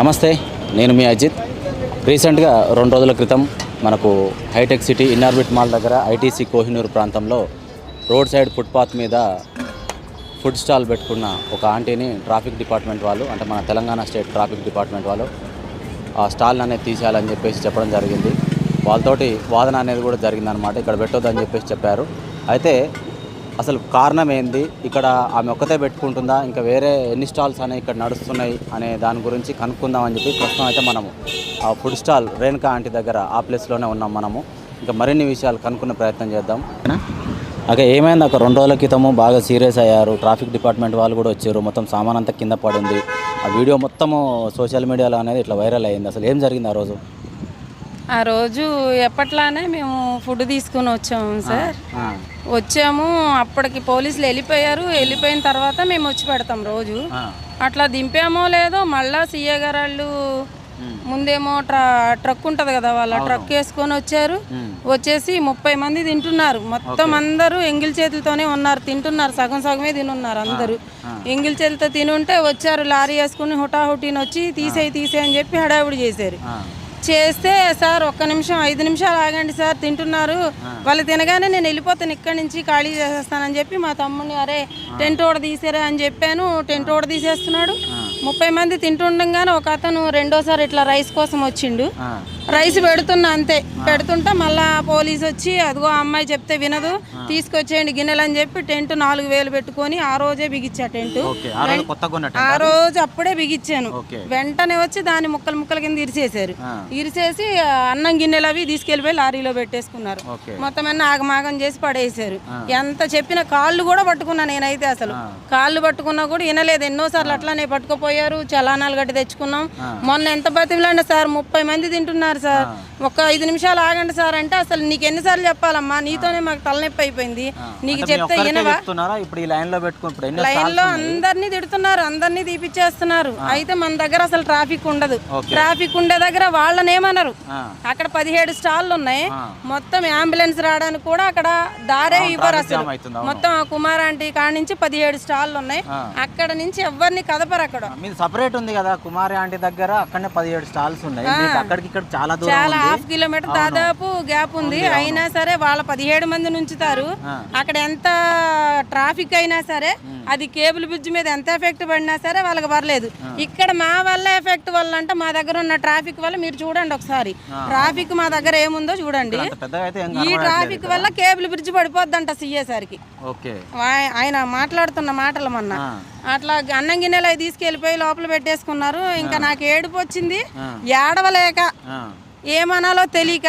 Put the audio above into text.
నమస్తే, నేను మీ అజిత్. రీసెంట్గా 2 రోజుల క్రితం మనకు హైటెక్ సిటీ ఇన్నార్బిట్ మాల్ దగ్గర ఐటీసీ కోహినూర్ ప్రాంతంలో రోడ్ సైడ్ ఫుట్పాత్ మీద ఫుడ్ స్టాల్ పెట్టుకున్న ఒక ఆంటీని ట్రాఫిక్ డిపార్ట్మెంట్ వాళ్ళు, అంటే మన తెలంగాణ స్టేట్ ట్రాఫిక్ డిపార్ట్మెంట్ వాళ్ళు ఆ స్టాల్ అనేది తీసేయాలని చెప్పేసి చెప్పడం జరిగింది. వాళ్ళతోటి వాదన అనేది కూడా జరిగిందనమాట. ఇక్కడ పెట్టొద్దని చెప్పేసి చెప్పారు. అయితే అసలు కారణం ఏంది, ఇక్కడ ఆమె ఒక్కతే పెట్టుకుంటుందా, ఇంకా వేరే ఎన్ని స్టాల్స్ అనేవి ఇక్కడ నడుస్తున్నాయి అనే దాని గురించి కనుక్కుందామని చెప్పి ప్రస్తుతం అయితే మనము ఆ ఫుడ్ స్టాల్ రేణుకా ఆంటీ దగ్గర ఆ ప్లేస్లోనే ఉన్నాం. మనము ఇంకా మరిన్ని విషయాలు కనుక్కునే ప్రయత్నం చేద్దాం. అక్కడ ఏమైంది, అక్కడ 2 రోజుల క్రితము బాగా సీరియస్ అయ్యారు. ట్రాఫిక్ డిపార్ట్మెంట్ వాళ్ళు కూడా వచ్చారు. మొత్తం సామాన్ అంతా కింద పడింది. ఆ వీడియో మొత్తము సోషల్ మీడియాలో అనేది ఇట్లా వైరల్ అయ్యింది. అసలు ఏం జరిగింది ఆ రోజు ఎప్పట్లానే మేము ఫుడ్ తీసుకుని వచ్చాము సార్. వచ్చాము, అప్పటికి పోలీసులు వెళ్ళిపోయిన తర్వాత మేము వచ్చి పెడతాం రోజు. అట్లా దింపామో లేదో మళ్ళా సీఏ గారు వాళ్ళు ముందేమో ట్రక్ ఉంటుంది కదా, వాళ్ళ ట్రక్ వేసుకొని వచ్చేసి 30 మంది తింటున్నారు. మొత్తం అందరూ ఎంగిల్ చేతులతోనే ఉన్నారు, తింటున్నారు. సగం సగమే తినున్నారు అందరూ. ఎంగిల్ చేతులతో తినుంటే వచ్చారు, లారీ వేసుకుని హుటాహుటీని వచ్చి తీసేయి అని చెప్పి హడావుడి చేస్తే, సార్ ఒక్క నిమిషం 5 నిమిషాలు ఆగండి సార్, తింటున్నారు, వాళ్ళు తినగానే నేను వెళ్ళిపోతాను, ఇక్కడి నుంచి ఖాళీ చేసేస్తానని చెప్పి మా తమ్ముడిని, అరే టెంట్ ఓడ తీసారా అని చెప్పాను. టెంట్ ఓడ తీసేస్తున్నాడు. 30 మంది తింటుండగానే ఒక అతను రెండోసారి ఇట్లా రైస్ కోసం వచ్చిండు. రైస్ పెడుతున్నా, అంతే పెడుతుంటే మళ్ళా పోలీసు వచ్చి, అదిగో అమ్మాయి చెప్తే వినదు, తీసుకొచ్చేయండి గిన్నెలు అని చెప్పి టెంట్ 4000 పెట్టుకొని ఆ రోజే బిగిచ్చా. టెంట్ ఆ రోజు అప్పుడే బిగిచ్చాను. వెంటనే వచ్చి దాన్ని ముక్కల కింద ఇరిసేసి అన్నం గిన్నెలు అవి తీసుకెళ్లిపోయి లారీలో పెట్టేసుకున్నారు. మొత్తం అన్నీ ఆగమాగం చేసి పడేసారు. ఎంత చెప్పినా కాళ్ళు కూడా పట్టుకున్నా నేనైతే. అసలు కాళ్ళు పట్టుకున్నా కూడా వినలేదు. ఎన్నోసార్లు అట్లానే పట్టుకుపోయారు. చలానాలు గట్టి తెచ్చుకున్నాం. మొన్న ఎంత బతిమలాండి సార్, 30 మంది తింటున్నారు సార్, ఒక 5 నిమిషాలు ఆగండి సార్ అంటే, అసలు నీకు ఎన్నిసార్లు చెప్పాలమ్మా, నీతోనే మాకు తలనొప్పి అయిపోయింది, నీకు చెప్తే వినవా? లైన్ లో అందరినీ తిడుతున్నారు, అందరినీ తీపిచ్చేస్తున్నారు. అయితే మన దగ్గర అసలు ట్రాఫిక్ ఉండదు. ట్రాఫిక్ ఉండే దగ్గర వాళ్ళని ఏమన్నారు. అక్కడ 17 స్టాల్లు ఉన్నాయి. మొత్తం అంబులెన్స్ రావడానికి కూడా అక్కడ దారే ఇవ్వరు అసలు. మొత్తం కుమార్ ఆంటీ కాడ నుంచి 17 స్టాల్లు ఉన్నాయి. అక్కడ నుంచి ఎవరిని కదపరు. అక్కడ సపరేట్ ఉంది కదా కుమారి ఆంటీ దగ్గర, అక్కడనే 17 స్టాల్స్ ఉన్నాయి. చాలా 1/2 కిలోమీటర్ దాదాపు గ్యాప్ ఉంది. అయినా సరే వాళ్ళ 17 మంది నుంచుతారు. అక్కడ ఎంత ట్రాఫిక్ అయినా సరే, అది కేబుల్ బ్రిడ్జ్ మీద ఎంత ఎఫెక్ట్ పడినా సరే వాళ్ళకి పర్లేదు. ఇక్కడ మా వల్ల ఎఫెక్ట్ వల్ల అంటే, మా దగ్గర ఉన్న ట్రాఫిక్ వల్ల మీరు చూడండి ఒకసారి, ట్రాఫిక్ మా దగ్గర ఏముందో చూడండి. ఈ ట్రాఫిక్ వల్ల కేబుల్ బ్రిడ్జ్ పడిపోద్దంట సీఏ సార్కి. ఆయన మాట్లాడుతున్న మాటలు మొన్న అట్లా అన్నం గిన్నెలు అవి తీసుకెళ్లిపోయి లోపల పెట్టేసుకున్నారు. ఇంకా నాకు ఏడుపు వచ్చింది, ఏడవలేక ఏమనాలో తెలియక